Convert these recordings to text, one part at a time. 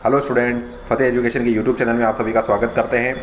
Hello students, फतेह education के YouTube channel में आप सभी का स्वागत करते हैं।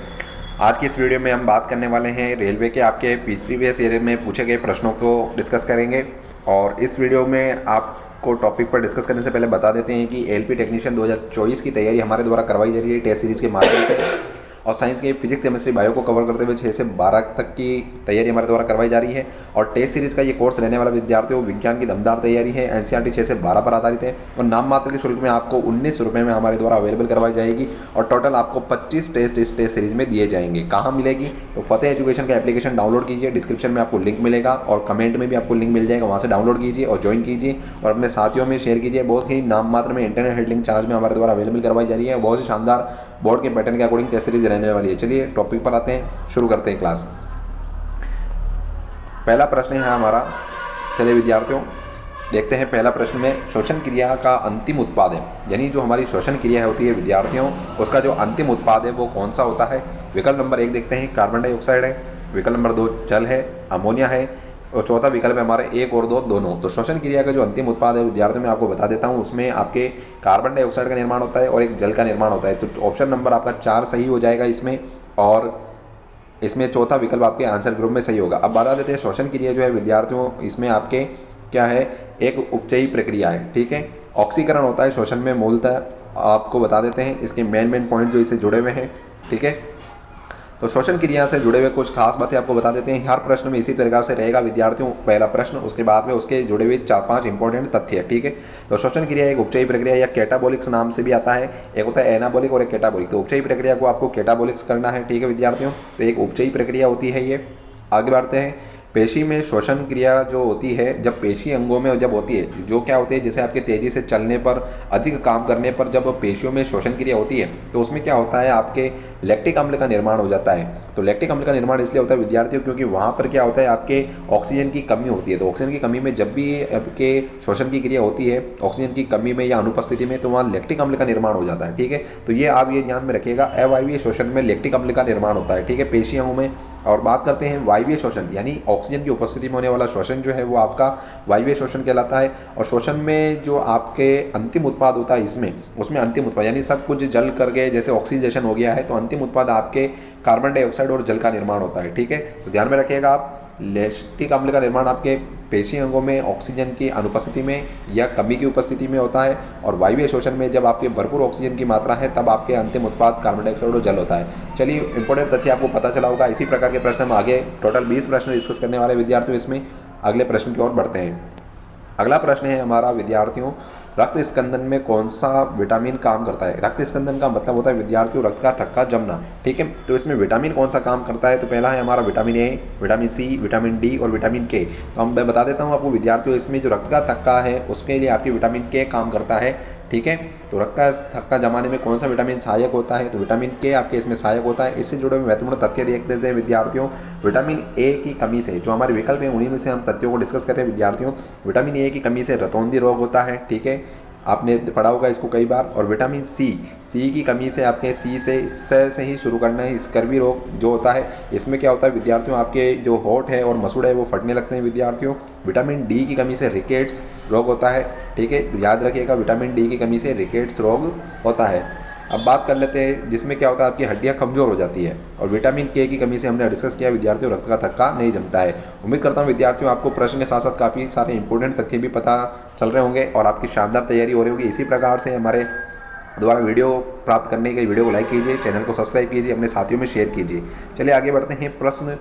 आज की इस वीडियो में हम बात करने वाले हैं रेलवे के आपके प्रीवियस ईयर में पूछे गए प्रश्नों को डिस्कस करेंगे। और इस वीडियो में आपको टॉपिक पर डिस्कस करने से पहले बता देते हैं कि एलपी टेक्नीशियन 2024 की तैयारी हमारे द्वारा करवाई जा रही है टेस्ट सीरीज़ के माध्यम से। और साइंस के फिजिक्स केमिस्ट्री बायो को कवर करते हुए 6 से 12 तक की तैयारी हमारे द्वारा करवाई जा रही है। और टेस्ट सीरीज़ का ये कोर्स लेने वाला विद्यार्थियों विज्ञान की दमदार तैयारी है। एनसीईआरटी 6 से 12 पर आधारित है और नाम मात्र के शुल्क में आपको 19 रुपये में हमारे द्वारा अवेलेबल करवाई जाएगी। और टोटल आपको 25 टेस्ट इस टेस्ट सीरीज में दिए जाएंगे। कहाँ मिलेगी? तो फतेह एजुकेशन का एप्लीकेशन डाउनलोड कीजिए, डिस्क्रिप्शन में आपको लिंक मिलेगा और कमेंट में भी आपको लिंक मिल जाएगा, वहाँ से डाउनलोड कीजिए और ज्वाइन कीजिए और अपने साथियों में शेयर कीजिए। बहुत ही नाम मात्र में इंटरनेट हेडलिंग चार्ज में हमारे द्वारा अवेलेबल करवाई जा रही है। बहुत ही शानदार बोर्ड के पैटर्न के अकॉर्डिंग टेस्ट सीरीज रहने वाली है। चलिए टॉपिक पर आते हैं, शुरू करते हैं क्लास। पहला प्रश्न है हमारा। चलिए विद्यार्थियों देखते हैं पहला प्रश्न में श्वसन क्रिया का अंतिम उत्पाद है, यानी जो हमारी श्वसन क्रिया होती है विद्यार्थियों, उसका जो अंतिम उत्पाद है वो कौन सा होता है। विकल्प नंबर 1 देखते हैं, कार्बन डाइऑक्साइड है। विकल्प नंबर 2 जल है, अमोनिया है। और चौथा विकल्प है हमारे 1 और 2 दोनों। तो श्वसन क्रिया का जो अंतिम उत्पाद है विद्यार्थियों में आपको बता देता हूँ, उसमें आपके कार्बन डाइऑक्साइड का निर्माण होता है और एक जल का निर्माण होता है। तो ऑप्शन नंबर आपका 4 सही हो जाएगा इसमें, और इसमें चौथा विकल्प आपके आंसर ग्रुप में सही होगा। अब बता देते हैं श्वसन क्रिया जो है विद्यार्थियों, इसमें आपके क्या है, एक उपचयी प्रक्रिया है। ठीक है, ऑक्सीकरण होता है श्वसन में मूलतः। आपको बता देते हैं इसके मेन पॉइंट जो इससे जुड़े हुए हैं। ठीक है, तो श्वसन क्रिया से जुड़े हुए कुछ खास बातें आपको बता देते हैं। हर प्रश्न में इसी प्रकार से रहेगा विद्यार्थियों, पहला प्रश्न, उसके बाद में उसके जुड़े हुए 4-5 इंपॉर्टेंट तथ्य। ठीक है, तो श्वसन क्रिया एक उपचयी प्रक्रिया या कैटाबोलिक्स नाम से भी आता है। एक होता है एनाबोलिक और एक कैटाबोलिक। तो उपचयी प्रक्रिया को आपको कैटाबोलिक्स करना है। ठीक है विद्यार्थियों, तो एक उपचयी प्रक्रिया होती है ये। आगे बढ़ते हैं। पेशी में श्वसन क्रिया जो होती है, जब पेशी अंगों में जब होती है, जो क्या होती है, जैसे आपके तेज़ी से चलने पर, अधिक काम करने पर जब पेशियों में श्वसन क्रिया होती है तो उसमें क्या होता है, आपके लैक्टिक अम्ल का निर्माण हो जाता है। तो लैक्टिक अम्ल का निर्माण इसलिए होता है विद्यार्थियों क्योंकि वहाँ पर क्या होता है, आपके ऑक्सीजन की कमी होती है। तो ऑक्सीजन की कमी में जब भी आपके श्वसन की क्रिया होती है ऑक्सीजन की कमी में या अनुपस्थिति में, तो वहाँ लैक्टिक अम्ल का निर्माण हो जाता है। ठीक है, तो ये आप ये ध्यान में रखिएगा, अवायवीय श्वसन में लैक्टिक अम्ल का निर्माण होता है। ठीक है, पेशी अंगों में। और बात करते हैं वायवीय श्वसन, यानी ऑक्सीजन की उपस्थिति में होने वाला श्वसन जो है वो आपका वायवीय श्वसन कहलाता है। और श्वसन में जो आपके अंतिम उत्पाद होता है इसमें, उसमें अंतिम उत्पाद यानी सब कुछ जल करके जैसे ऑक्सीडेशन हो गया है, तो अंतिम उत्पाद आपके कार्बन डाइऑक्साइड और जल का निर्माण होता है। ठीक है, तो ध्यान में रखिएगा आप, लैक्टिक अम्ल का निर्माण आपके पेशी अंगों में ऑक्सीजन की अनुपस्थिति में या कमी की उपस्थिति में होता है। और वायवीय श्वसन में जब आपके भरपूर ऑक्सीजन की मात्रा है तब आपके अंतिम उत्पाद कार्बन डाइऑक्साइड और जल होता है। चलिए इंपॉर्टेंट तथ्य आपको पता चला होगा। इसी प्रकार के प्रश्न हम आगे टोटल 20 प्रश्न डिस्कस करने वाले विद्यार्थियों, इसमें अगले प्रश्न की ओर बढ़ते हैं। अगला प्रश्न है हमारा विद्यार्थियों, रक्त स्कंदन में कौन सा विटामिन काम करता है। रक्त स्कंदन का मतलब होता है विद्यार्थियों रक्त का थक्का जमना। ठीक है, तो इसमें विटामिन कौन सा काम करता है, तो पहला है हमारा vitamin A, vitamin C, vitamin D और विटामिन के। तो मैं बता देता हूँ आपको विद्यार्थियों, इसमें जो रक्त का थक्का है उसके लिए आपकी विटामिन के काम करता है। ठीक है, तो रक्त का थक्का जमाने में कौन सा विटामिन सहायक होता है, तो विटामिन के आपके इसमें सहायक होता है। इससे जुड़े हुए महत्वपूर्ण तथ्य देख देते हैं विद्यार्थियों। विटामिन ए की कमी से, जो हमारे विकल्प हैं उन्हीं में से हम तथ्यों को डिस्कस कर रहे हैं विद्यार्थियों। विटामिन ए की कमी से रतौंधी रोग होता है। ठीक है, आपने पढ़ा होगा इसको कई बार। और विटामिन सी की कमी से, आपके सी से ही शुरू करना है, स्कर्वी रोग जो होता है, इसमें क्या होता है विद्यार्थियों, आपके जो होठ है और मसूड़े है वो फटने लगते हैं विद्यार्थियों। विटामिन डी की कमी से रिकेट्स रोग होता है। ठीक है, याद रखिएगा विटामिन डी की कमी से रिकेट्स रोग होता है। अब बात कर लेते हैं जिसमें क्या होता है, आपकी हड्डियां कमज़ोर हो जाती है। और विटामिन के की कमी से हमने डिस्कस किया विद्यार्थियों, रक्त का थक्का नहीं जमता है। उम्मीद करता हूं विद्यार्थियों आपको प्रश्न के साथ साथ काफ़ी सारे इंपॉर्टेंट तथ्य भी पता चल रहे होंगे और आपकी शानदार तैयारी हो रही होगी। इसी प्रकार से हमारे द्वारा वीडियो प्राप्त करने के लिए वीडियो को लाइक कीजिए, चैनल को सब्सक्राइब कीजिए, अपने साथियों में शेयर कीजिए। चलिए आगे बढ़ते हैं। प्रश्न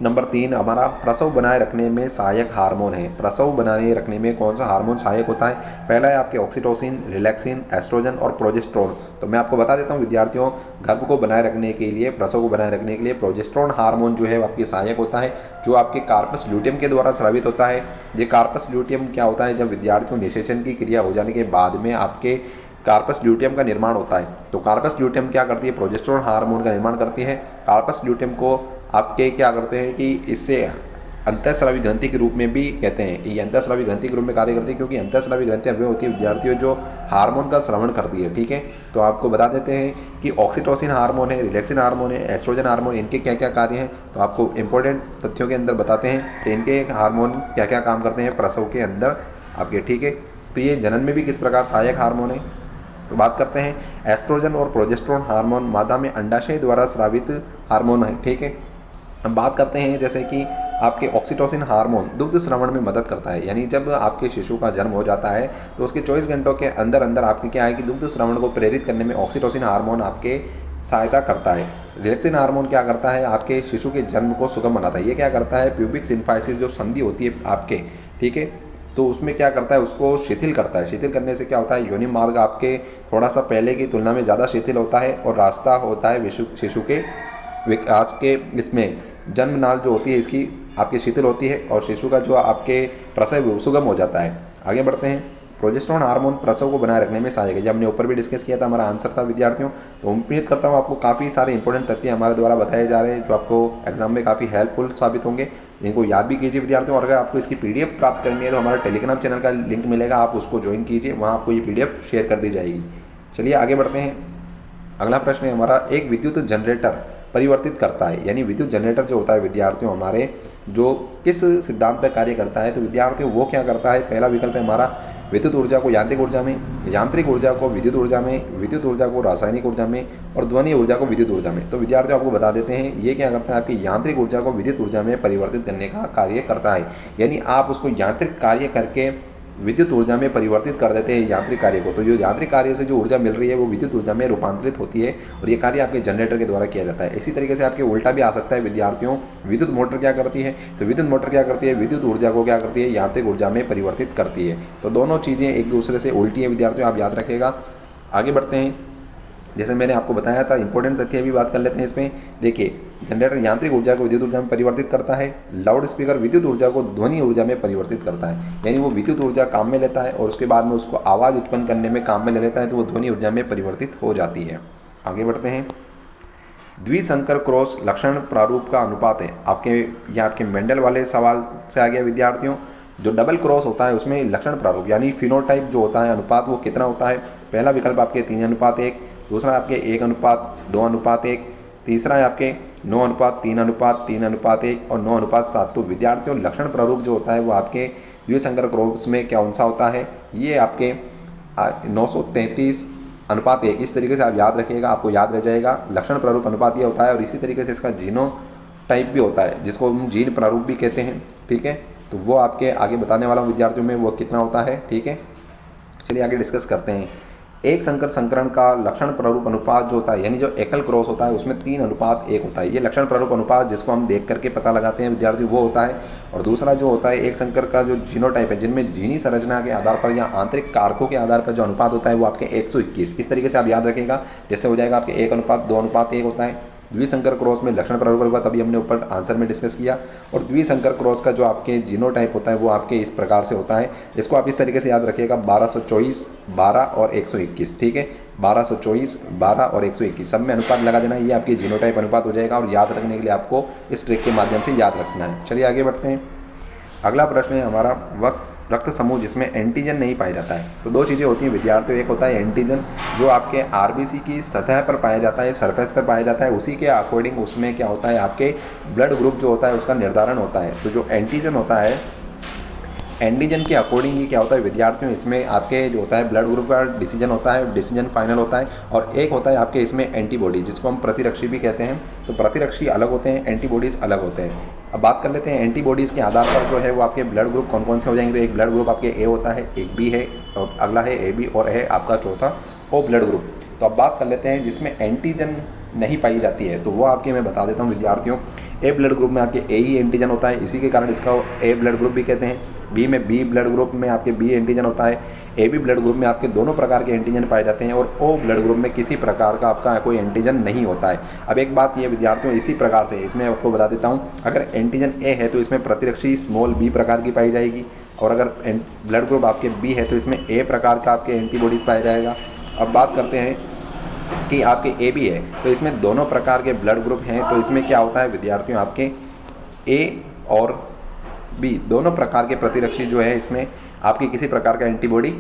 नंबर 3 हमारा, प्रसव बनाए रखने में सहायक हार्मोन है। प्रसव बनाए रखने में कौन सा हार्मोन सहायक होता है। पहला है आपके ऑक्सीटोसिन, रिलैक्सिन, एस्ट्रोजन और प्रोजेस्टेरोन। तो मैं आपको बता देता हूं विद्यार्थियों, गर्भ को बनाए रखने के लिए, प्रसव को बनाए रखने के लिए प्रोजेस्टेरोन हार्मोन जो है आपकी सहायक होता है, जो आपके कार्पस ल्यूटियम के द्वारा स्रावित होता है। ये कार्पस ल्यूटियम क्या होता है, जब विद्यार्थियों निषेचन की क्रिया हो जाने के बाद में आपके कार्पस ल्यूटियम का निर्माण होता है। तो कार्पस ल्यूटियम क्या करती है, प्रोजेस्टेरोन हार्मोन का निर्माण करती है। कार्पस ल्यूटियम को आपके क्या करते हैं कि इससे अंतःस्रावी ग्रंथि के रूप में भी कहते हैं, ये अंतःस्रावी ग्रंथि के रूप में कार्य करती है, क्योंकि अंतःस्रावी ग्रंथियाँ वे होती है विद्यार्थियों जो हार्मोन का स्रवण करती है। ठीक है, तो आपको बता देते हैं कि ऑक्सीटोसिन हार्मोन है, रिलैक्सिन हार्मोन है, एस्ट्रोजन हार्मोन, इनके क्या क्या कार्य हैं। तो आपको इंपॉर्टेंट तथ्यों के अंदर बताते हैं कि इनके हार्मोन क्या क्या काम करते हैं प्रसव के अंदर आपके। ठीक है, तो ये जनन में भी किस प्रकार सहायक हार्मोन है। तो बात करते हैं, एस्ट्रोजन और प्रोजेस्टेरोन हार्मोन मादा में अंडाशय द्वारा स्रावित हार्मोन है, ठीक है। हम बात करते हैं जैसे कि आपके ऑक्सीटोसिन हार्मोन दुग्ध श्रवण में मदद करता है, यानी जब आपके शिशु का जन्म हो जाता है तो उसके 24 घंटों के अंदर अंदर आपके क्या है कि दुग्ध श्रवण को प्रेरित करने में ऑक्सीटोसिन हार्मोन आपके सहायता करता है। रिलैक्सिन हार्मोन क्या करता है, आपके शिशु के जन्म को सुगम बनाता है। ये क्या करता है, प्यूबिक सिम्फाइसिस जो संधि होती है आपके, ठीक है, तो उसमें क्या करता है, उसको शिथिल करता है। शिथिल करने से क्या होता है, योनि मार्ग आपके थोड़ा सा पहले की तुलना में ज़्यादा शिथिल होता है और रास्ता होता है शिशु के विकास के, इसमें जन्म नाल जो होती है इसकी आपकी शिथिल होती है और शिशु का जो आपके प्रसव सुगम हो जाता है। आगे बढ़ते हैं, प्रोजेस्टेरोन हार्मोन प्रसव को बनाए रखने में सहायक है। जब हमने ऊपर भी डिस्कस किया था, हमारा आंसर था विद्यार्थियों। तो उम्मीद करता हूँ आपको काफ़ी सारे इंपॉर्टेंट तथ्य हमारे द्वारा बताए जा रहे हैं जो आपको एग्जाम में काफ़ी हेल्पफुल साबित होंगे। इनको याद भी कीजिए विद्यार्थियों, और अगर आपको इसकी PDF प्राप्त करनी है तो हमारा टेलीग्राम चैनल का लिंक मिलेगा, आप उसको ज्वाइन कीजिए, वहाँ आपको ये PDF शेयर कर दी जाएगी। चलिए आगे बढ़ते हैं। अगला प्रश्न है हमारा, एक विद्युत जनरेटर परिवर्तित करता है, यानी विद्युत जनरेटर जो होता है विद्यार्थियों हमारे जो किस सिद्धांत पर कार्य करता है, तो विद्यार्थियों वो क्या करता है, पहला विकल्प है हमारा विद्युत ऊर्जा को यांत्रिक ऊर्जा में, यांत्रिक ऊर्जा को विद्युत ऊर्जा में, विद्युत ऊर्जा को रासायनिक ऊर्जा में और ध्वनि ऊर्जा को विद्युत ऊर्जा में। तो विद्यार्थियों आपको बता देते हैं ये क्या करता है, आपकी यांत्रिक ऊर्जा को विद्युत ऊर्जा में परिवर्तित करने का कार्य करता है, यानी आप उसको यांत्रिक कार्य करके विद्युत ऊर्जा में परिवर्तित कर देते हैं यांत्रिक कार्य को। तो जो यांत्रिक कार्य से जो ऊर्जा मिल रही है वो विद्युत ऊर्जा में रूपांतरित होती है और ये कार्य आपके जनरेटर के द्वारा किया जाता है। इसी तरीके से आपके उल्टा भी आ सकता है विद्यार्थियों, विद्युत मोटर क्या करती है, तो विद्युत मोटर क्या करती है, विद्युत ऊर्जा को क्या करती है, यांत्रिक ऊर्जा में परिवर्तित करती है। तो दोनों चीज़ें एक दूसरे से उल्टी है विद्यार्थियों, आप याद रखिएगा। आगे बढ़ते हैं, जैसे मैंने आपको बताया था इंपॉर्टेंट तथ्य भी बात कर लेते हैं इसमें। देखिए, जनरेटर यांत्रिक ऊर्जा को विद्युत ऊर्जा में परिवर्तित करता है, लाउड स्पीकर विद्युत ऊर्जा को ध्वनि ऊर्जा में परिवर्तित करता है, यानी वो विद्युत ऊर्जा काम में लेता है और उसके बाद में उसको आवाज़ उत्पन्न करने में काम में ले लेता है, तो वो ध्वनि ऊर्जा में परिवर्तित हो जाती है। आगे बढ़ते हैं, द्विसंकर क्रॉस लक्षण प्रारूप का अनुपात है आपके, यह आपके मेंडल वाले सवाल से आ गया विद्यार्थियों। जो डबल क्रॉस होता है उसमें लक्षण प्रारूप यानी फिनोटाइप जो होता है अनुपात वो कितना होता है, पहला विकल्प आपके 3:1, दूसरा आपके 1:2:1, तीसरा है आपके 9:3:3:1 और 9:7। तो विद्यार्थियों लक्षण प्रारूप जो होता है वो आपके द्विसंकर क्रॉस में कौन सा होता है, ये आपके 933:1। इस तरीके से आप याद रखिएगा, आपको याद रह जाएगा। लक्षण प्रारूप अनुपात ये होता है और इसी तरीके से इसका जीनो टाइप भी होता है जिसको हम जीन प्रारूप भी कहते हैं, ठीक है। तो वो आपके आगे बताने वाला विद्यार्थियों में वो कितना होता है, ठीक है। चलिए आगे डिस्कस करते हैं। एक संकर संकरण का लक्षण प्रारूप अनुपात जो होता है, यानी जो एकल क्रॉस होता है उसमें 3:1 होता है। ये लक्षण प्रारूप अनुपात जिसको हम देख करके पता लगाते हैं विद्यार्थी वो होता है। और दूसरा जो होता है एक संकर का जो जीनोटाइप है, जिनमें जीनी संरचना के आधार पर या आंतरिक कारकों के आधार पर जो अनुपात होता है वो आपके 121। इस तरीके से आप याद रखिएगा, जैसे हो जाएगा आपके 1:2:1 होता है। द्विसंकर क्रॉस में लक्षण प्रारूप अनुपात अभी हमने ऊपर आंसर में डिस्कस किया। और द्विसंकर क्रॉस का जो आपके जीनोटाइप होता है वो आपके इस प्रकार से होता है। इसको आप इस तरीके से याद रखिएगा, 1224, 12 और 121, ठीक है। 1224, 12 और 121 सब में अनुपात लगा देना, ये आपकी जीनोटाइप अनुपात हो जाएगा। और याद रखने के लिए आपको इस ट्रिक के माध्यम से याद रखना है। चलिए आगे बढ़ते हैं। अगला प्रश्न है हमारा, रक्त समूह जिसमें एंटीजन नहीं पाया जाता है। तो दो चीज़ें होती हैं विद्यार्थियों, एक होता है एंटीजन जो आपके RBC की सतह पर पाया जाता है, सरफेस पर पाया जाता है, उसी के अकॉर्डिंग उसमें क्या होता है आपके ब्लड ग्रुप जो होता है उसका निर्धारण होता है। तो जो एंटीजन होता है, एंटीजन के अकॉर्डिंग ही क्या होता है विद्यार्थियों, इसमें आपके जो होता है ब्लड ग्रुप का डिसीजन होता है, डिसीजन फाइनल होता है। और एक होता है आपके इसमें एंटीबॉडी जिसको हम प्रतिरक्षी भी कहते हैं। तो प्रतिरक्षी अलग होते हैं, एंटीबॉडीज़ अलग होते हैं। अब बात कर लेते हैं एंटीबॉडीज़ के आधार पर जो है वो आपके ब्लड ग्रुप कौन कौन से हो जाएंगे। तो एक ब्लड ग्रुप आपके A होता है, एक B है और अगला है AB और है आपका चौथा O ब्लड ग्रुप। तो अब बात कर लेते हैं जिसमें एंटीजन नहीं पाई जाती है, तो वो आपके मैं बता देता हूँ विद्यार्थियों। A ब्लड ग्रुप में आपके A ही एंटीजन होता है, इसी के कारण इसका A ब्लड ग्रुप भी कहते हैं। B में B ब्लड ग्रुप में आपके B एंटीजन होता है। AB ब्लड ग्रुप में आपके दोनों प्रकार के एंटीजन पाए जाते हैं और O ब्लड ग्रुप में किसी प्रकार का आपका कोई एंटीजन नहीं होता है। अब एक बात ये विद्यार्थियों, इसी प्रकार से इसमें आपको बता देता हूँ, अगर एंटीजन A है तो इसमें प्रतिरक्षी स्मॉल b प्रकार की पाई जाएगी, और अगर ब्लड ग्रुप आपके B है तो इसमें A प्रकार का आपके एंटीबॉडीज़ पाया जाएगा। अब बात करते हैं कि आपके AB है तो इसमें दोनों प्रकार के ब्लड ग्रुप हैं। तो इसमें क्या होता है विद्यार्थियों, आपके A और B दोनों प्रकार के प्रतिरक्षी जो है इसमें आपकी किसी प्रकार का एंटीबॉडी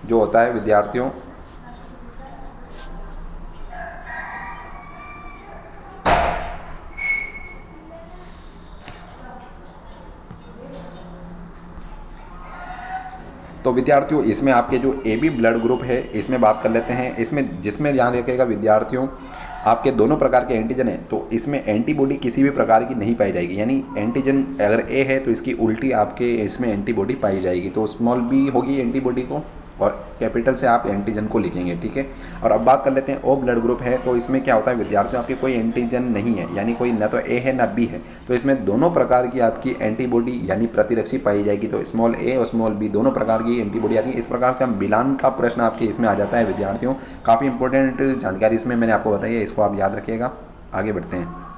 जो होता है विद्यार्थियों तो तो विद्यार्थियों इसमें आपके जो AB ब्लड ग्रुप है इसमें बात कर लेते हैं। इसमें जिसमें ध्यान रखिएगा विद्यार्थियों, आपके दोनों प्रकार के एंटीजन हैं, तो इसमें एंटीबॉडी किसी भी प्रकार की नहीं पाई जाएगी। यानी एंटीजन अगर A है तो इसकी उल्टी आपके इसमें एंटीबॉडी पाई जाएगी। तो स्मॉल b होगी एंटीबॉडी को और कैपिटल से आप एंटीजन को लिखेंगे, ठीक है। और अब बात कर लेते हैं O ब्लड ग्रुप है, तो इसमें क्या होता है विद्यार्थियों, आपके कोई एंटीजन नहीं है, यानी कोई ना तो A है ना B है, तो इसमें दोनों प्रकार की आपकी एंटीबॉडी यानी प्रतिरक्षी पाई जाएगी। तो स्मॉल a और स्मॉल b दोनों प्रकार की एंटीबॉडी आती है। इस प्रकार से हम मिलान का प्रश्न आपके इसमें आ जाता है विद्यार्थियों। काफ़ी इंपॉर्टेंट जानकारी इसमें मैंने आपको बताई है, इसको आप याद रखिएगा। आगे बढ़ते हैं,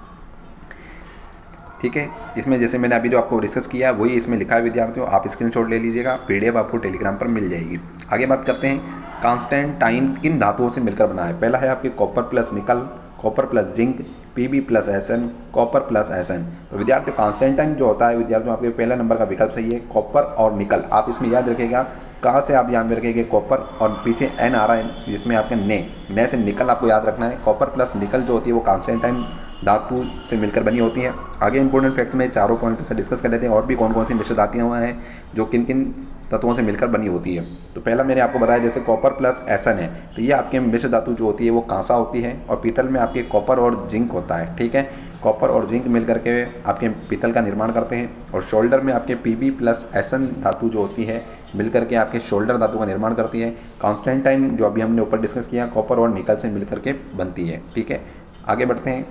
ठीक है। इसमें जैसे मैंने अभी जो आपको डिस्कस किया है वही इसमें लिखा है विद्यार्थियों, आप स्क्रीनशॉट ले लीजिएगा, PDF आपको टेलीग्राम पर मिल जाएगी। आगे बात करते हैं, कांस्टेंटाइन किन धातुओं से मिलकर बना है। पहला है आपके कॉपर प्लस निकल, copper plus zinc, Pb plus Sn, copper plus Sn। तो विद्यार्थियों कांस्टेंटाइन जो होता है विद्यार्थियों आपके पहला नंबर का विकल्प सही है, कॉपर और निकल। आप इसमें याद रखिएगा, कहाँ से आप ध्यान में रखेंगे, कॉपर और पीछे N आ रहा है जिसमें आपके ने से निकल आपको याद रखना है। कॉपर प्लस निकल जो होती है वो कांस्टेंटाइन धातु से मिलकर बनी होती है। आगे इंपॉर्टेंट फैक्ट में चारों पॉइंट से डिस्कस कर लेते हैं और भी कौन कौन सी मिश्र धातुएं हैं जो किन किन तत्वों से मिलकर बनी होती है। तो पहला मैंने आपको बताया जैसे कॉपर प्लस Sn है, तो ये आपके मिश्र धातु जो होती है वो कांसा होती है, और पीतल में आपके कॉपर और जिंक होता है, ठीक है। कॉपर और जिंक मिलकर के आपके पीतल का निर्माण करते हैं, और शोल्डर में आपके Pb प्लस Sn धातु जो होती है मिलकर के आपके शोल्डर धातु का निर्माण करती है। कांस्टेंटाइन जो अभी हमने ऊपर डिस्कस किया कॉपर और निकल से मिलकर के बनती है, ठीक है। आगे बढ़ते हैं,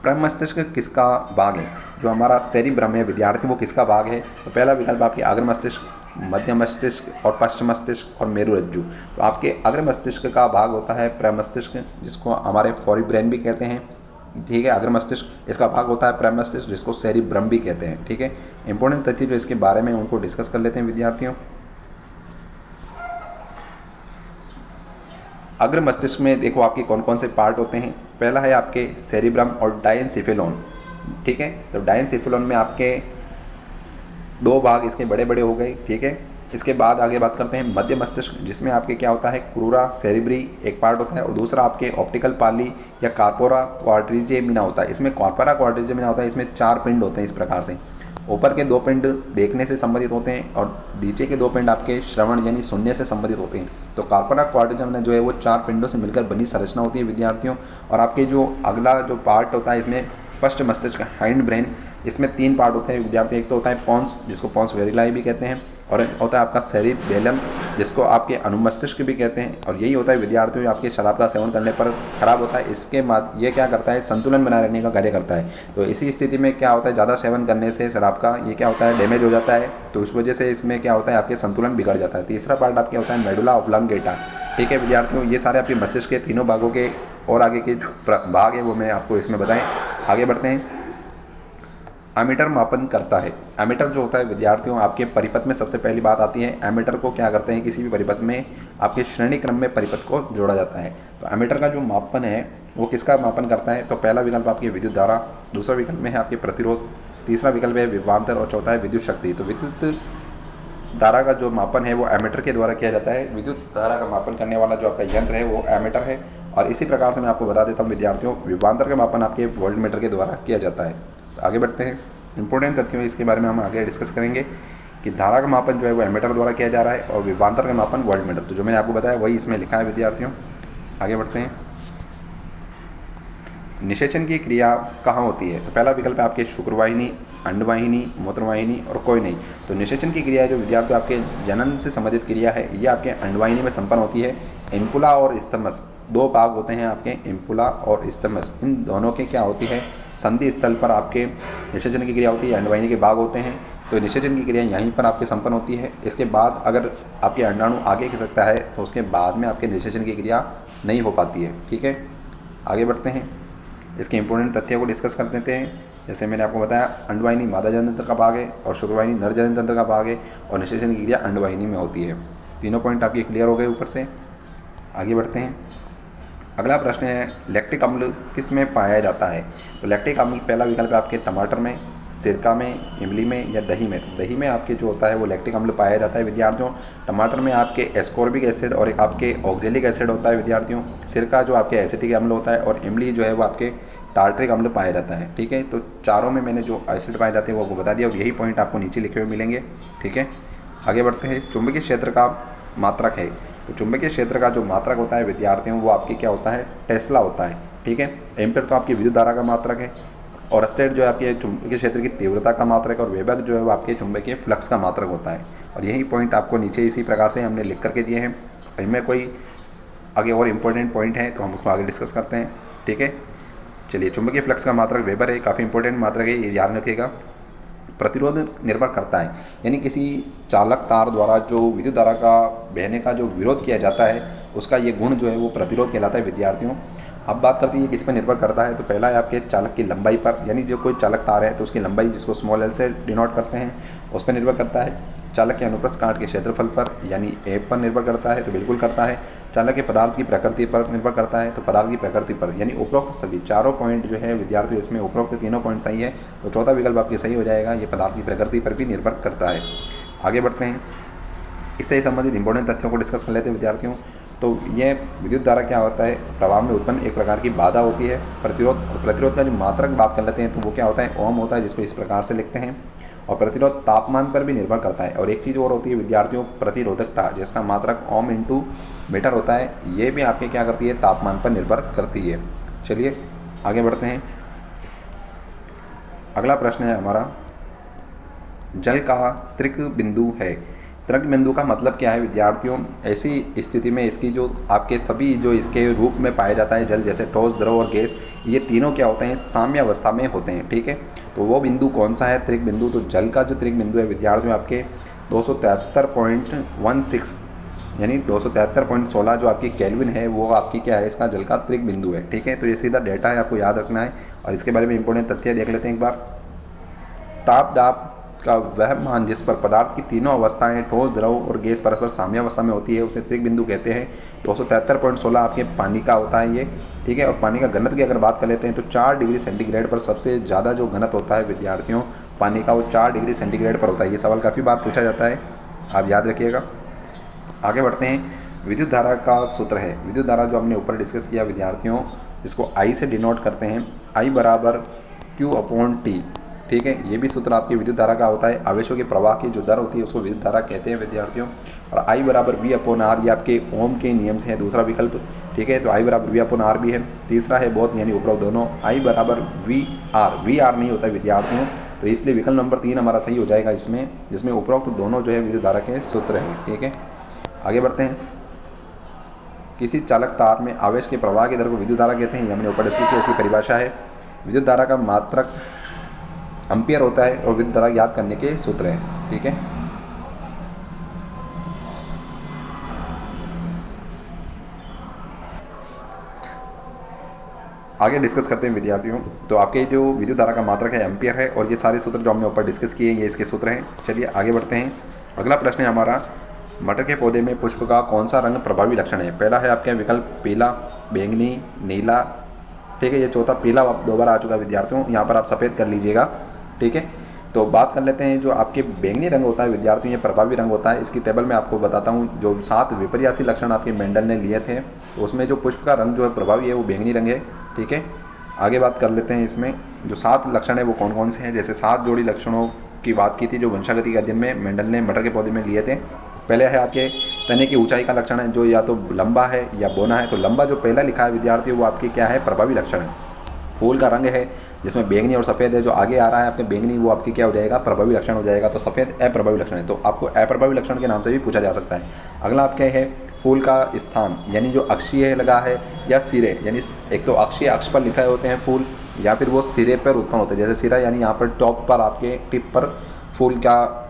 प्रमस्तिष्क किसका भाग है। जो हमारा सेरिब्रम है विद्यार्थी वो किसका भाग है। तो पहला विकल्प आपके अग्र मस्तिष्क, मध्य मस्तिष्क और पश्च मस्तिष्क और मेरुरज्जु। तो आपके अग्र मस्तिष्क का भाग होता है प्रमस्तिष्क, जिसको हमारे फोरिब्रेन भी कहते हैं, ठीक है। अग्र मस्तिष्क इसका भाग होता है प्रमस्तिष्क, जिसको सेरिब्रम भी कहते हैं, ठीक है। इंपॉर्टेंट तथ्य जो इसके बारे में उनको डिस्कस कर लेते हैं विद्यार्थियों। अग्र मस्तिष्क में देखो आपके कौन कौन से पार्ट होते हैं। पहला है आपके सेरिब्रम और डायनसिफेलोन, ठीक है। तो डायनसिफेलोन में आपके दो भाग इसके बड़े बड़े हो गए, ठीक है। इसके बाद आगे बात करते हैं मध्य मस्तिष्क, जिसमें आपके क्या होता है क्रूरा सेरिब्री एक पार्ट होता है, और दूसरा आपके ऑप्टिकल पाली या कार्पोरा क्वाड्रिजेमिना होता है। इसमें कॉर्पोरा क्वाड्रिजेमिना होता है, इसमें 4 पिंड होते हैं। इस प्रकार से ऊपर के 2 पिंड देखने से संबंधित होते हैं और नीचे के 2 पिंड आपके श्रवण यानी सुनने से संबंधित होते हैं। तो कार्पोरा क्वाड्रिजेमिना जो है वो 4 पिंडों से मिलकर बनी संरचना होती है विद्यार्थियों। और आपके जो अगला जो पार्ट होता है इसमें पश्च मस्तिष्क हाइंड ब्रेन, इसमें 3 पार्ट होते हैं विद्यार्थी। एक तो होता है पॉन्स, जिसको पॉन्स वेरिलाई भी कहते हैं, और एक होता है आपका सेरिबेलम, जिसको आपके अनुमस्तिष्क भी कहते हैं। और यही होता है विद्यार्थियों आपके शराब का सेवन करने पर खराब होता है। इसके बाद ये क्या करता है संतुलन बनाए रखने का कार्य करता है। तो इसी स्थिति में क्या होता है ज़्यादा सेवन करने से शराब का ये क्या होता है डैमेज हो जाता है, तो उस वजह से इसमें क्या होता है आपके संतुलन बिगड़ जाता है। तीसरा पार्ट आपके होता है मेडुला ऑब्लांगेटा, ठीक है विद्यार्थियों। ये सारे आपके मस्तिष्क के तीनों भागों के और आगे के भाग है वो मैं आपको इसमें बताएं। आगे बढ़ते हैं, एमीटर मापन करता है। एमीटर जो होता है विद्यार्थियों आपके परिपथ में सबसे पहली बात आती है। एमीटर को क्या करते हैं किसी भी परिपथ में आपके श्रेणी क्रम में परिपथ को जोड़ा जाता है। तो एमीटर का जो मापन है वो किसका मापन करता है। तो पहला विकल्प आपकी विद्युत धारा, दूसरा विकल्प में है आपके प्रतिरोध, तीसरा विकल्प है विभवांतर और चौथा है विद्युत शक्ति। तो विद्युत धारा का जो मापन है वो एमीटर के द्वारा किया जाता है। विद्युत धारा का मापन करने वाला जो आपका यंत्र है वो एमीटर है। और इसी प्रकार से मैं आपको बता देता हूँ विद्यार्थियों विभवांतर का मापन आपके वोल्टमीटर के द्वारा किया जाता है। तो आगे बढ़ते हैं, इंपॉर्टेंट तथ्यों इसके बारे में हम आगे डिस्कस करेंगे कि धारा का मापन जो है वो एमीटर द्वारा किया जा रहा है और विभवांतर का मापन वोल्टमीटर। तो जो मैंने आपको बताया वही इसमें लिखा है विद्यार्थियों। आगे बढ़ते हैं, निषेचन की क्रिया कहाँ होती है। तो पहला विकल्प है आपके शुक्रवाहिनी, अंडवाहिनी, मूत्रवाहिनी और कोई नहीं। तो निषेचन की क्रिया जो विद्यार्थियों आपके जनन से संबंधित क्रिया है ये आपके अंडवाहिनी में संपन्न होती है। इम्पुला और स्तमस 2 भाग होते हैं आपके, इम्पुला और स्तमस, इन दोनों के क्या होती है संधि स्थल पर आपके निषेचन की क्रिया होती है। अंडवाहिनी के भाग होते हैं, तो निषेचन की क्रिया यहीं पर आपके संपन्न होती है। इसके बाद अगर आपके अंडाणु आगे खिसकता है तो उसके बाद में आपके निषेचन की क्रिया नहीं हो पाती है, ठीक है। आगे बढ़ते हैं, इसके इंपॉर्टेंट तथ्यों को डिस्कस कर देते हैं। जैसे मैंने आपको बताया अंडवाहिनी मादा जनन तंत्र का भाग है और शुक्रवाहिनी नर जनन तंत्र का भाग है और निषेचन की क्रिया अंडवाहिनी में होती है। तीनों पॉइंट आपके क्लियर हो गए ऊपर से। आगे बढ़ते हैं, अगला प्रश्न है लैक्टिक अम्ल किस में पाया जाता है। तो लैक्टिक अम्ल पहला विकल्प है आपके टमाटर में, सिरका में, इमली में या दही में। तो दही में आपके जो होता है वो लैक्टिक अम्ल पाया जाता है विद्यार्थियों। टमाटर में आपके एस्कॉर्बिक एसिड और एक आपके ऑक्जेलिक एसिड होता है विद्यार्थियों। सिरका जो आपके एसिटिक अम्ल होता है और इमली जो है वो आपके टार्ट्रिक अम्ल पाया जाता है, ठीक है। तो चारों में मैंने जो एसिड पाए जाते हैं वो आपको बता दिया और यही पॉइंट आपको नीचे लिखे हुए मिलेंगे, ठीक है। आगे बढ़ते हैं, चुंबकीय क्षेत्र का मात्रक है। तो चुंबकीय क्षेत्र का जो मात्रक होता है विद्यार्थियों, वो आपके क्या होता है, टेस्ला होता है। ठीक है, एम्पीयर तो आपकी विद्युत धारा का मात्रक है, और स्टेट जो है आपके चुंबकीय क्षेत्र की तीव्रता का मात्रक, और वेबर जो है वो आपके चुंबकीय फ्लक्स का मात्रक होता है। और यही पॉइंट आपको नीचे इसी प्रकार से हमने लिख करके दिए हैं। इनमें कोई आगे और इम्पोर्टेंट पॉइंट है तो हम उसको आगे डिस्कस करते हैं। ठीक है, चलिए, चुंबकीय फ्लक्स का मात्रक वेबर है, काफ़ी इंपॉर्टेंट मात्रक है, ये याद रखिएगा। प्रतिरोध निर्भर करता है, यानी किसी चालक तार द्वारा जो विद्युत धारा का बहने का जो विरोध किया जाता है, उसका ये गुण जो है वो प्रतिरोध कहलाता है विद्यार्थियों। अब बात करते हैं किस पर निर्भर करता है, तो पहला है आपके चालक की लंबाई पर, यानी जो कोई चालक तार है तो उसकी लंबाई, जिसको स्मॉल एल से डिनोट करते हैं, उस पर निर्भर करता है। चालक के अनुप्रस्थ काट के क्षेत्रफल पर, यानी ए पर निर्भर करता है, तो बिल्कुल करता है। चालक के पदार्थ की प्रकृति पर निर्भर करता है, तो पदार्थ की प्रकृति पर, यानी उपरोक्त सभी चारों पॉइंट जो है विद्यार्थियों, इसमें उपरोक्त तीनों पॉइंट सही है, तो चौथा विकल्प आपकी सही हो जाएगा, ये पदार्थ की प्रकृति पर भी निर्भर करता है। आगे बढ़ते हैं, इससे संबंधित इंपॉर्टेंट तथ्यों को डिस्कस कर लेते हैं विद्यार्थियों। तो ये विद्युत धारा क्या होता है, प्रवाह में उत्पन्न एक प्रकार की बाधा होती है। प्रतिरोध, और प्रतिरोध का जो मात्रक बात कर लेते हैं तो वो क्या होता है, ओम होता है, जिसको इस प्रकार से लिखते हैं। और प्रतिरोध तापमान पर भी निर्भर करता है। और एक चीज़ और होती है विद्यार्थियों, प्रतिरोधकता, जिसका मात्रक ओम इंटू मीटर होता है, ये भी आपके क्या करती है, तापमान पर निर्भर करती है। चलिए आगे बढ़ते हैं, अगला प्रश्न है हमारा, जल का त्रिक बिंदु है। त्रिक बिंदु का मतलब क्या है विद्यार्थियों, ऐसी स्थिति में इसकी जो आपके सभी जो इसके रूप में पाया जाता है जल, जैसे ठोस, द्रव और गैस, ये तीनों क्या होते हैं, साम्य अवस्था में होते हैं। ठीक है, तो वो बिंदु कौन सा है, त्रिक बिंदु, तो जल का जो त्रिक बिंदु है विद्यार्थियों आपके 273.16, यानी 273.16 जो आपकी केल्विन है, वो आपकी क्या है, इसका जल का त्रिक बिंदु है। ठीक है, तो ये सीधा डेटा है, आपको याद रखना है। और इसके बारे में इंपॉर्टेंट तथ्य देख लेते हैं एक बार। ताप दाब का वह मान जिस पर पदार्थ की तीनों अवस्थाएं, ठोस, द्रव और गैस, परस्पर साम्य अवस्था में होती है, उसे त्रिक बिंदु कहते हैं। 273.16 आपके पानी का होता है ये। ठीक है, और पानी का घनत्व की अगर बात कर लेते हैं तो 4 डिग्री सेंटीग्रेड पर सबसे ज़्यादा जो घनत्व होता है विद्यार्थियों पानी का, वो 4 डिग्री सेंटीग्रेड पर होता है। ये सवाल काफ़ी बार पूछा जाता है, आप याद रखिएगा। आगे बढ़ते हैं, विद्युत धारा का सूत्र है। विद्युत धारा जो हमने ऊपर डिस्कस किया विद्यार्थियों, इसको आई से डिनोट करते हैं, आई बराबर Q/T। ठीक है, ये भी सूत्र आपकी विद्युत धारा का होता है। आवेशों के प्रवाह की जो दर होती है उसको विद्युत धारा कहते हैं विद्यार्थियों। और I बराबर V/R, ये आपके ओम के नियम से है दूसरा विकल्प। ठीक है, तो I बराबर V/R भी है। तीसरा है बहुत, यानी उपरोक्त दोनों, I बराबर VR नहीं होता है विद्यार्थियों, तो इसलिए विकल्प नंबर 3 हमारा सही हो जाएगा इसमें, जिसमें उपरोक्त दोनों जो है विद्युत धारा के सूत्र हैं। ठीक है, आगे बढ़ते हैं, किसी चालक तार में आवेश के प्रवाह की दर को विद्युत धारा कहते हैं, ये हमने ऊपर डिस्कस किया, इसकी परिभाषा है। विद्युत धारा का मात्रक एम्पियर होता है, और विद्युत धारा याद करने के सूत्र हैं। ठीक है, आगे डिस्कस करते हैं विद्यार्थियों। तो आपके जो विद्युत धारा का मात्रक है एम्पियर है, और ये सारे सूत्र जो हमने ऊपर डिस्कस किए ये इसके सूत्र हैं। चलिए आगे बढ़ते हैं, अगला प्रश्न है हमारा, मटर के पौधे में पुष्प का कौन सा रंग प्रभावी लक्षण है। पहला है आपके विकल्प पीला, बैंगनी, नीला। ठीक है, ये चौथा पीला दो बार आ चुका है विद्यार्थियों, यहाँ पर आप सफ़ेद कर लीजिएगा। ठीक है, तो बात कर लेते हैं, जो आपके बैंगनी रंग होता है विद्यार्थियों, ये प्रभावी रंग होता है। इसकी टेबल में आपको बताता हूँ, जो 7 विपर्यासी लक्षण आपके मेंडल ने लिए थे, तो उसमें जो पुष्प का रंग जो है प्रभावी है वो बैंगनी रंग है। ठीक है, आगे बात कर लेते हैं, इसमें जो 7 लक्षण है वो कौन कौन से हैं। जैसे 7 जोड़ी लक्षणों की बात की थी जो वंशागति के अध्ययन में मेंडल ने मटर के पौधे में लिए थे। पहले है आपके तने की ऊंचाई का लक्षण है, जो या तो लंबा है या बोना है। तो लंबा जो पहला लिखा है विद्यार्थियों, वो आपकी क्या है, प्रभावी लक्षण है। फूल का रंग है जिसमें बैंगनी और सफ़ेद है, जो आगे आ रहा है आपके बैंगनी, वो आपकी क्या हो जाएगा, प्रभावी लक्षण हो जाएगा। तो सफ़ेद अप्रभावी लक्षण है, तो आपको अप्रभावी लक्षण के नाम से भी पूछा जा सकता है। अगला आपका है फूल का स्थान, यानी जो अक्षीय लगा है या सिरे, यानी एक तो अक्षीय अक्ष पर लिखे होते हैं फूल, या फिर वो सिरे पर उत्पन्न होते हैं। जैसे सिरा यानी यहाँ पर टॉप पर आपके टिप पर फूल का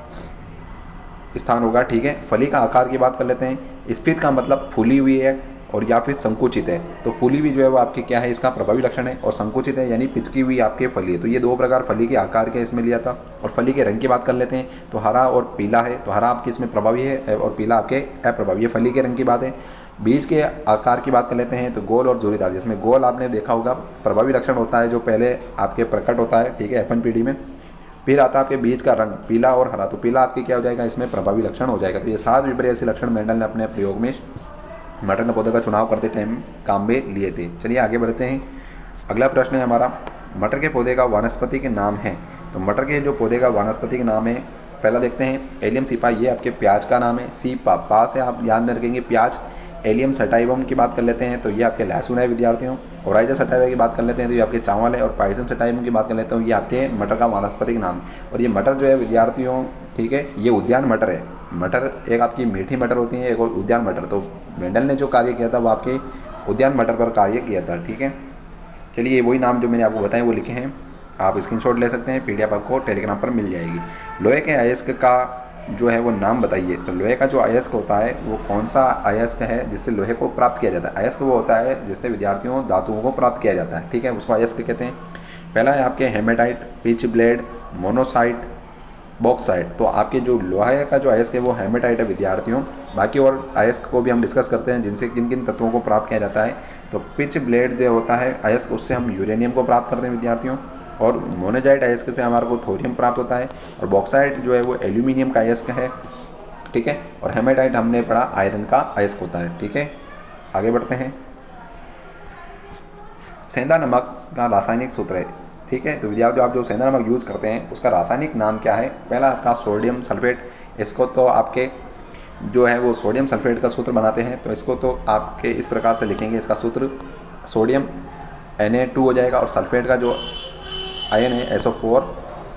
स्थान होगा। ठीक है, फली का आकार की बात कर लेते हैं। स्फीत का मतलब फूली हुई है, और या फिर संकुचित है। तो फूली हुई जो है वो आपके क्या है, इसका प्रभावी लक्षण है। और संकुचित है यानी पिचकी हुई आपके फली है। तो ये 2 प्रकार फली के आकार के इसमें लिया था। और फली के रंग की बात कर लेते हैं, तो हरा और पीला है। तो हरा आपके इसमें प्रभावी है और पीला आपके अप्रभावी है। फली के रंग की बात है। बीज के आकार की बात कर लेते हैं, तो गोल और झुर्रीदार, जिसमें गोल आपने देखा होगा प्रभावी लक्षण होता है, जो पहले आपके प्रकट होता है। ठीक है, FNPD में। फिर आता है आपके बीज का रंग पीला और हरा, तो पीला आपके क्या हो जाएगा, इसमें प्रभावी लक्षण हो जाएगा। तो ये 7 विपर्यासी लक्षण मेंडल ने अपने प्रयोग में मटर के पौधे का चुनाव करते टाइम काम में लिए थे। चलिए आगे बढ़ते हैं, अगला प्रश्न है हमारा, मटर के पौधे का वानस्पतिक नाम है। तो मटर के जो पौधे का वानस्पतिक नाम है पहला देखते हैं एलियम सीपा, ये आपके प्याज का नाम है। सीपा पा से आप याद में रखेंगे प्याज। एलियम सटाइवम की बात कर लेते हैं तो ये आपके लहसुन है विद्यार्थियों। ओराइजा सटाइवा की बात कर लेते हैं तो ये आपके चावल है। और पाइसम सटाइवम की बात कर लेते हैं ये आपके मटर का वानस्पतिक नाम है। और ये मटर जो है विद्यार्थियों, ठीक है, ये उद्यान मटर है। मटर एक आपकी मीठी मटर होती है, एक और उद्यान मटर। तो मेंडल ने जो कार्य किया था वो आपके उद्यान मटर पर कार्य किया था, ठीक है। चलिए वही नाम जो मैंने आपको बताए वो लिखे हैं, आप स्क्रीनशॉट ले सकते हैं, PDF आपको टेलीग्राम पर मिल जाएगी। लोहे के अयस्क का जो है वो नाम बताइए। तो लोहे का जो अयस्क होता है वो कौन सा अयस्क है जिससे लोहे को प्राप्त किया जाता है? अयस्क वो होता है जिससे विद्यार्थियों धातुओं को प्राप्त किया जाता है, ठीक है, उसको अयस्क कहते हैं। पहला है आपके haematite, pitchblende, monazite, bauxite. तो आपके जो लोहे का जो अयस्क है वो हेमेटाइट है विद्यार्थियों। बाकी और अयस्क को भी हम डिस्कस करते हैं जिनसे किन किन तत्वों को प्राप्त किया जाता है। तो पिच ब्लेड जो होता है अयस्क, उससे हम यूरेनियम को प्राप्त करते हैं विद्यार्थियों। और मोनोजाइट अयस्क से हमारे को थोरियम प्राप्त होता है। और बॉक्साइट जो है वो एल्यूमिनियम का अयस्क है, ठीक है। और हेमेटाइट हमने पढ़ा आयरन का अयस्क होता है, ठीक है। आगे बढ़ते हैं। सेंधा नमक का रासायनिक सूत्र है, ठीक है। तो विद्यार्थियों आप जो सेंधा नमक यूज़ करते हैं उसका रासायनिक नाम क्या है? पहला आपका सोडियम सल्फेट। इसको तो आपके जो है वो सोडियम सल्फेट का सूत्र बनाते हैं। तो इसको तो आपके इस प्रकार से लिखेंगे, इसका सूत्र सोडियम Na2 हो जाएगा और सल्फेट का जो आयन है SO4,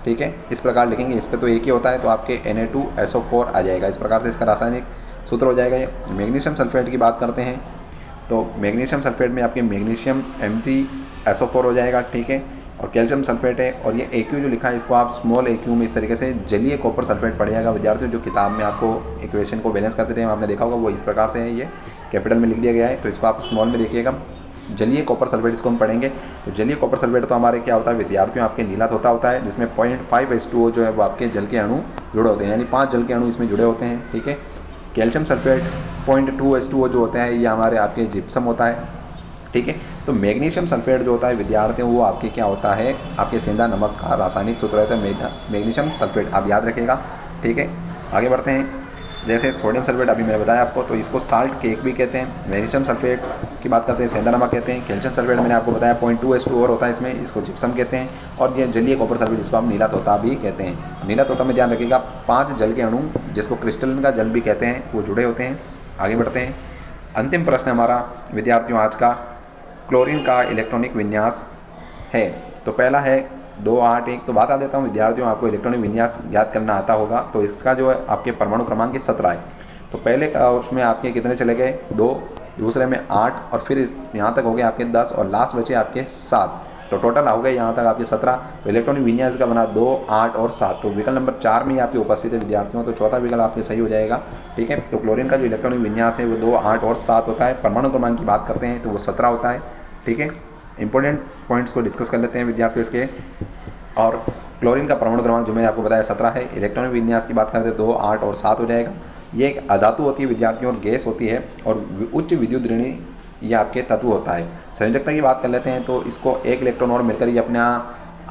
ठीक है, इस प्रकार लिखेंगे। इस पे तो एक ही होता है तो आपके Na2SO4 आ जाएगा। इस प्रकार से इसका रासायनिक सूत्र हो जाएगा। ये मैग्नीशियम सल्फेट की बात करते हैं तो मैग्नीशियम सल्फेट में आपके मैग्नीशियम M3SO4 हो जाएगा, ठीक है। और कैल्शियम सल्फेट है। और ये AQ जो लिखा है इसको आप स्मॉल AQ में इस तरीके से जलीय कॉपर सल्फेट पढ़िएगा विद्यार्थियों। जो किताब में आपको इक्वेशन को बैलेंस करते थे आपने देखा होगा वो इस प्रकार से है, ये कैपिटल में लिख दिया गया है। तो इसको आप स्मॉल में देखिएगा, जलीय कॉपर सल्फेट इसको हम पढ़ेंगे। तो जलीय कॉपर सल्फेट तो हमारे क्या होता है विद्यार्थियों, आपके नीला तोता होता है जिसमें 0.5H2O जो है वो आपके जल के अणु जुड़े होते हैं, यानी 5 जल के अणु इसमें जुड़े होते हैं, ठीक है। कैल्शियम सल्फेट 0.2H2O जो होता है ये हमारे आपके जिप्सम होता है, ठीक है। तो मैग्नीशियम सल्फेट जो होता है विद्यार्थियों वो आपके क्या होता है, आपके सेंधा नमक का रासायनिक सूत्र है। तो मैग्नीशियम सल्फेट आप याद रखिएगा, ठीक है। आगे बढ़ते हैं। जैसे सोडियम सल्फेट अभी मैंने बताया आपको, तो इसको साल्ट केक भी कहते हैं। मैग्नीशियम सल्फेट की बात करते हैं सेंधा नमक कहते हैं। कैल्शियम सल्फेट मैंने आपको बताया 0.2H2O और होता है इसमें, इसको जिप्सम कहते हैं। और ये जलीय कॉपर सल्फेट जिसको हम नीला तोता भी कहते हैं। नीला तोता में ध्यान रखिएगा 5 जल के अणु जिसको क्रिस्टलन का जल भी कहते हैं वो जुड़े होते हैं। आगे बढ़ते हैं। अंतिम प्रश्न हमारा विद्यार्थियों आज का, क्लोरीन का इलेक्ट्रॉनिक विन्यास है। तो पहला है 281। तो बता देता हूँ विद्यार्थियों, आपको इलेक्ट्रॉनिक विन्यास याद करना आता होगा। तो इसका जो है आपके परमाणु क्रमांक 17 है। तो पहले का उसमें आपके कितने चले गए? 2, दूसरे में 8 और फिर यहाँ तक हो गए आपके 10 और लास्ट बचे आपके 7। तो टोटल हो गए यहाँ तक आपके 17। तो इलेक्ट्रॉनिक विन्यास का बना 2, 8 और 7। तो विकल्प नंबर 4 में ही आपके उपस्थित है विद्यार्थियों। तो चौथा विकल्प आपके सही हो जाएगा, ठीक है। तो क्लोरीन का जो इलेक्ट्रॉनिक विन्यास है वो 2, 8 और 7 होता है। परमाणु क्रमांक की बात करते हैं तो वो 17 होता है, ठीक है। इंपॉर्टेंट पॉइंट्स को डिस्कस कर लेते हैं विद्यार्थियों इसके। और क्लोरीन का परमाणु क्रमांक जो मैंने आपको बताया 17 है। इलेक्ट्रॉनिक विन्यास की बात करते हैं 2, 8 और 7 हो जाएगा। ये एक अधातु होती है विद्यार्थियों और गैस होती है और उच्च विद्युत ऋणी ये आपके तत्व होता है। संयोजकता की बात कर लेते हैं तो इसको एक इलेक्ट्रॉन और मिलकर ये अपना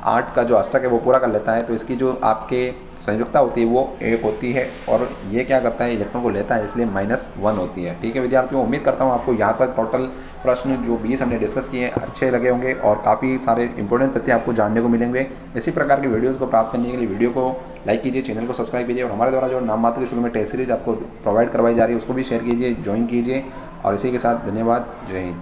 8 का जो अष्टक है वो पूरा कर लेता है। तो इसकी जो आपके संयोजकता होती है वो 1 होती है और ये क्या करता है इलेक्ट्रॉन को लेता है, इसलिए -1 होती है, ठीक है विद्यार्थियों। उम्मीद करता हूँ आपको यहाँ तक टोटल प्रश्न जो 20 हमने डिस्कस किए अच्छे लगे होंगे और काफ़ी सारे इंपॉर्टेंट तथ्य आपको जानने को मिलेंगे। इसी प्रकार की वीडियोज़ को प्राप्त करने के लिए वीडियो को लाइक कीजिए, चैनल को सब्सक्राइब कीजिए और हमारे द्वारा जो नाम मात्र के शुरू में टेस्ट सीरीज आपको प्रोवाइड करवाई जा रही है उसको भी शेयर कीजिए, ज्वाइन कीजिए। और इसी के साथ धन्यवाद, जय हिंद।